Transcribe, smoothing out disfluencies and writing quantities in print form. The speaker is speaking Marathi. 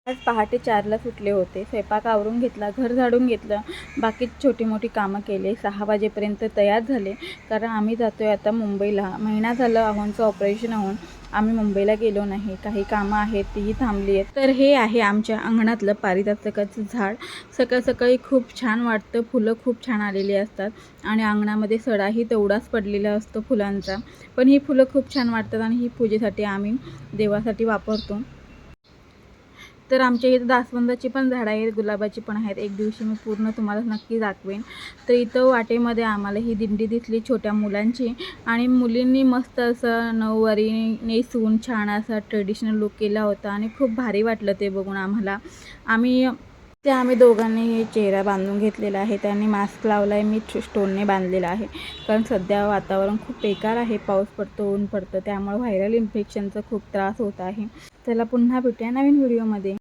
आज पहाटे 4ला सुटले होते. स्वयंपाक आवरून घेतला, घर झाडून घेतलं, बाकी छोटी मोठी कामं केले. 6 वाजेपर्यंत तयार झाले, कारण आम्ही जातो आहे आता मुंबईला. महिना झालं अहोंचं ऑपरेशन होऊन आम्ही मुंबईला गेलो नाही. काही कामं आहेत तीही थांबली आहेत. तर हे आहे आमच्या अंगणातलं पारिजातकाचं झाड. सकाळ सकाळी खूप छान वाटतं, फुलं खूप छान आलेली असतात आणि अंगणामध्ये सडाही तेवढाच पडलेला असतो फुलांचा. पण ही फुलं खूप छान वाटतात आणि ही पूजेसाठी आम्ही देवासाठी वापरतो. तर आमच्या इथं जास्वंदाची पण झाडं आहेत, गुलाबाची पण आहेत. एक दिवशी मी पूर्ण तुम्हाला नक्की दाखवेन. तर इथं वाटेमध्ये आम्हाला ही दिंडी दिसली छोट्या मुलांची आणि मुलींनी मस्त असं नऊवारी नेसून छान असा ट्रेडिशनल लुक केला होता आणि खूप भारी वाटलं ते बघून आम्हाला. आम्ही दोघांनी चेहरा बांधून घेतलेला आहे. त्यांनी मास्क लावला आहे, मी स्टोनने बांधलेला आहे. कारण सध्या वातावरण खूप बेकार आहे, पाऊस पडतो, ऊन पडतं, त्यामुळे व्हायरल इन्फेक्शनचा खूप त्रास होत आहे. चला पुन्हा भेटूया नवीन व्हिडिओमध्ये.